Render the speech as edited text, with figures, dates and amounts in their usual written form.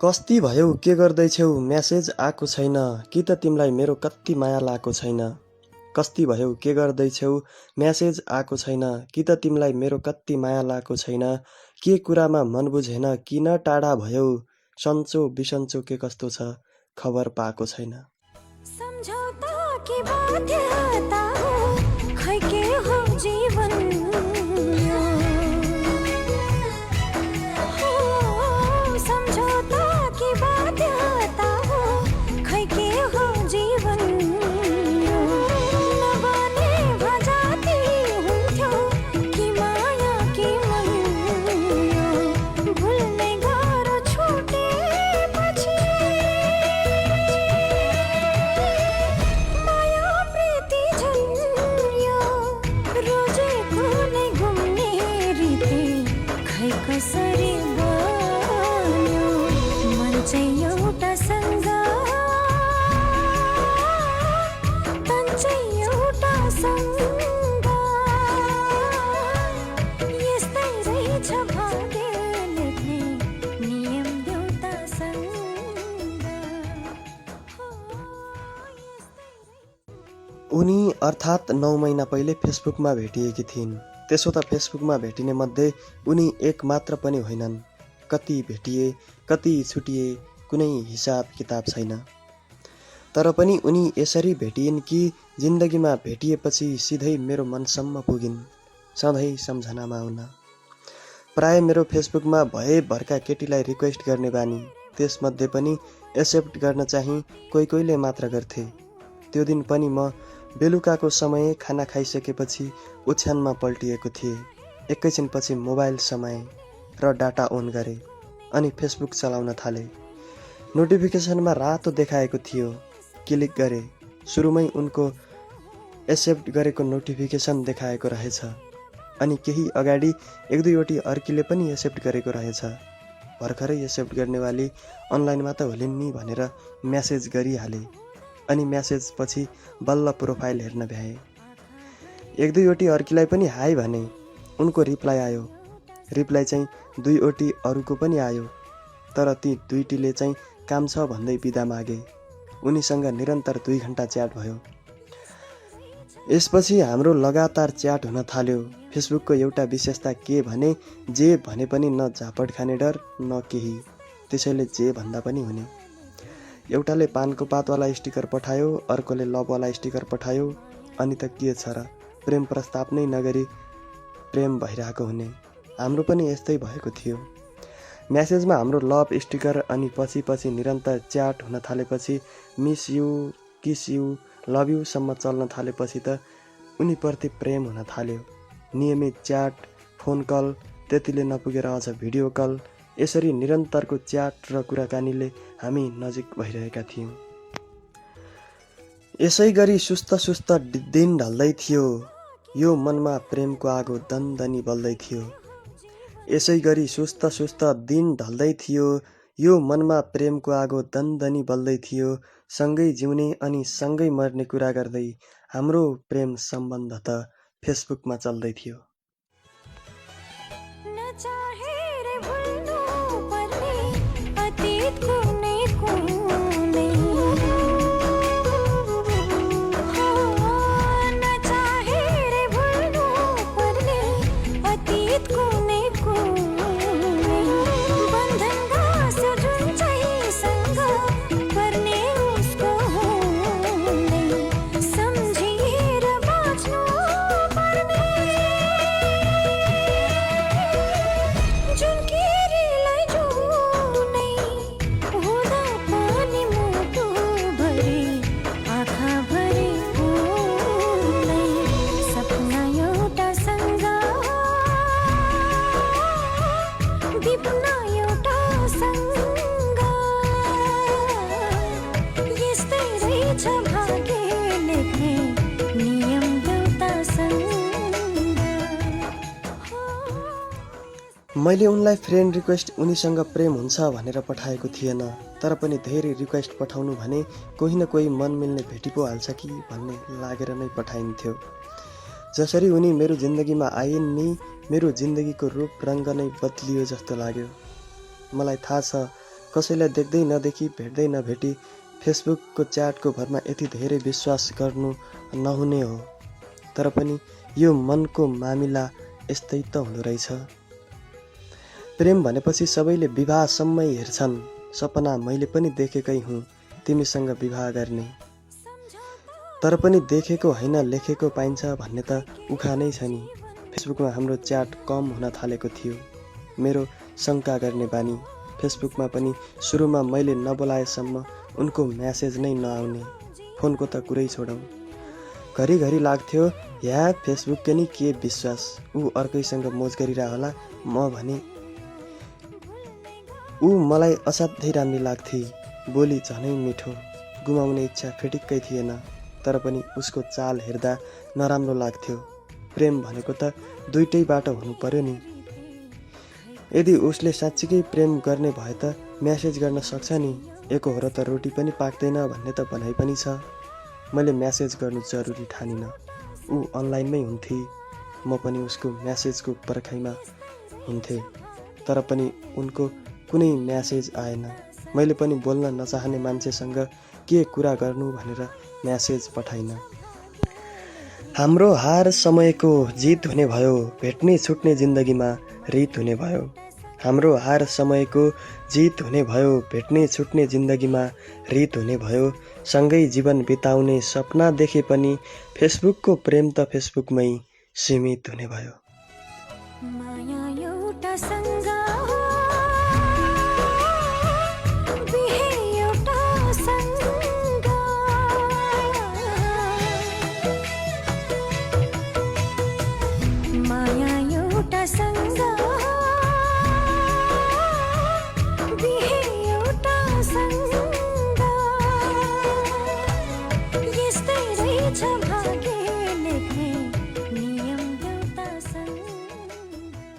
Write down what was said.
कस्ती भयौ के गर्दैछौ म्यासेज आएको छैन कि त तिमीलाई मेरो कति माया लागेको छैन। कस्ती भयौ के गर्दैछौ म्यासेज आएको छैन कि त तिमीलाई मेरो कति माया लागेको छैन। के कुरामा मन बुझेन किन टाढा भयौ सन्चो बिसन्चो के कस्तो छ खबर पाएको छैन। सम्झौता की बाध्यता हो खै के हो जीवन हो सम्झौता की बाध्यता हो खै के हो जीवन नबने भजाती हुन्थ्यो कि माया कि मन भुल्ने गाह्रो छुटेपछि माया प्रीति झन्यो रोजेको नै घुम्ने रीति खै कसरी बन्यो मन चाहिँ एउटा सँग तन चाहिँ एउटा सँग यस्तै रहेछ भाग्य लेख्ने नियम देउतासँग हो यस्तै उनी अर्थात् 9 महिना पहिले फेसबुकमा भेटिएकी थिइन्। त्यसो त फेसबुकमा भेटिने मध्ये उनी एक मात्र पनि होइनन्। कति भेटिए कति छुटिए कुनै हिसाब किताब छैन। तर पनि उनी यसरी भेटिइन् कि जिन्दगीमा भेटिएपछि सिधै मेरो मनसम्म पुगिन् सधैँ सम्झनामा आउन। प्राय मेरो फेसबुकमा भए भरका केटीलाई रिक्वेस्ट गर्ने बानी, त्यसमध्ये पनि एक्सेप्ट गर्न चाहिँ कोही कोहीले मात्र गर्थे। त्यो दिन पनि म बेलुकाको समय खाना खाइसकेपछि ओछ्यानमा पल्टिएको थिएँ। एकैछिनपछि मोबाइल समाएँ र डाटा अन गरेँ अनि फेसबुक चलाउन थालेँ। नोटिफिकेसनमा रातो देखाएको थियो, क्लिक गरेँ। सुरुमै उनको एक्सेप्ट गरेको नोटिफिकेसन देखाएको रहेछ अनि केही अगाडि 1-2वटी अर्कीले पनि एक्सेप्ट गरेको रहेछ। भर्खरै एक्सेप्ट गर्नेवाली अनलाइनमा त होलिन् नि भनेर म्यासेज गरिहालेँ अनि म्यासेज पछि बल्ल प्रोफाइल हेर्न भ्याएँ। 1-2वटी अर्कीलाई पनि हाई भने उनको रिप्लाई आयो। रिप्लाई चाहिँ 2वटी अरूको पनि आयो, तर ती 2टीले चाहिँ काम छ भन्दै बिदा मागे। उनीसँग निरन्तर 2 घण्टा च्याट भयो। यसपछि हाम्रो लगातार च्याट हुन थाल्यो। फेसबुकको एउटा विशेषता के भने जे भने पनि न झापड खाने डर न केही, त्यसैले जे भन्दा पनि हुने। एउटाले पानको पातवाला स्टिकर पठायो, अर्कोले लभवाला स्टिकर पठायो, अनि त के छ र प्रेम प्रस्ताव नै नगरी प्रेम भइरहेको हुने। हाम्रो पनि यस्तै भएको थियो। म्यासेजमा हाम्रो लभ स्टिकर अनि पछि निरन्तर च्याट हुन थालेपछि miss you, kiss you, love you सम्म चल्न थालेपछि त उनीप्रति प्रेम हुन थाल्यो। नियमित च्याट, फोन कल, त्यतिले नपुगेर अझ भिडियो कल, यसरी निरन्तरको च्याट र कुराकानीले हामी नजिक भइरहेका थियौँ। यसै गरी सुस्त दिन ढल्दै थियो। यो मनमा प्रेमको आगो दनदनी बल्दै थियो। यसै गरी सुस्त दिन ढल्दै थियो। यो मनमा प्रेमको आगो दनदनी बल्दै थियो। सँगै जिउने अनि सँगै मर्ने कुरा गर्दै हाम्रो प्रेम सम्बन्ध त फेसबुकमा चल्दै थियो। नचाहे रे भुल्नु पर्ने अतीत कुनै कुनै हो नचाहे रे भुल्नु पर्ने अतीत कुनै कुनै बन्धन गाँस्यो जुन चाहिँ सँग पर्ने उसको हुनै सम्झिएर बाँच्नु पर्ने जुन केरीलाई जुनै हुँदा पनि मुटु भरि आँखा भरि उनै सपना एउटा सँग दिपना एउटा सँग यस्तै रहेछ भाग्य लेख्ने नियम देउतासँग मैले उनलाई फ्रेन्ड रिक्वेस्ट उनीसँग प्रेम हुन्छ भनेर पठाएको थिएन। तर पनि धेरै रिक्वेस्ट पठाउनु भने कोही न कोही मन मिल्ने भेटी पो हाल्छ कि भन्ने लागेर नै पठाइन्थ्यो। जसरी उनी मेरो जिन्दगीमा आइन् नि मेरो जिन्दगीको रूप रङ्ग नै बदलियो जस्तो लाग्यो। मलाई थाहा छ कसैलाई देख्दै नदेखी भेट्दै नभेटी फेसबुकको च्याटको भरमा यति धेरै विश्वास गर्नु नहुने हो। तर पनि यो मनको मामिला यस्तै त हुँदो रहेछ। प्रेम भनेपछि सबैले विवाहसम्मै हेर्छन्। सपना मैले पनि देखेकै हुँ तिमीसँग विवाह गर्ने। तर पनि देखेको होइन लेखेको पाइन्छ भन्ने त उखानै छ नि। फेसबुकमा हाम्रो च्याट कम हुन थालेको थियो। मेरो शङ्का गर्ने बानी। फेसबुकमा पनि सुरुमा मैले नबोलाएसम्म उनको म्यासेज नै नआउने। फोनको त कुरै छोडौँ। घरिघरि लाग्थ्यो या फेसबुक के नि के विश्वास, ऊ अर्कैसँग मोज गरिरह होला, म भने ऊ मलाई असाध्यै राम्रो लाग्थे। बोली झनै मिठो, गुमाउने इच्छा फिटिक्कै थिएन। तर पनि उसको चाल हेर्दा नराम्रो लाग्थ्यो। प्रेम भनेको त दुईटै बाटो हुनु पर्यो नि। यदि उसले साँच्चीकै प्रेम गर्ने भए त म्यासेज गर्न सक्छ नि। एकहोरो त रोटी पनि पाक्दैन भन्ने त भनाइ पनि छ। मैले म्यासेज गर्नु जरुरी ठानिनँ। ऊ अनलाइनमै हुन्थे, म पनि उसको म्यासेजको पर्खाइमा हुन्थे। तर पनि उनको कुनै म्यासेज आएन। मैले पनि बोल्न नचाहने मान्छेसँग के कुरा गर्नु भनेर म्यासेज पठाइन। हाम्रो हार समयको जित हुने भयो, भेट्ने छुट्ने जिन्दगीमा रित हुने भयो। हाम्रो हार समयको जित हुने भयो, भेट्ने छुट्ने जिन्दगीमा रित हुने भयो। सँगै जीवन बिताउने सपना देखे पनि फेसबुकको प्रेम त फेसबुकमै सीमित हुने भयो। माया एउटा सँग हो, बिहे एउटा सँग। माया एउटा सँग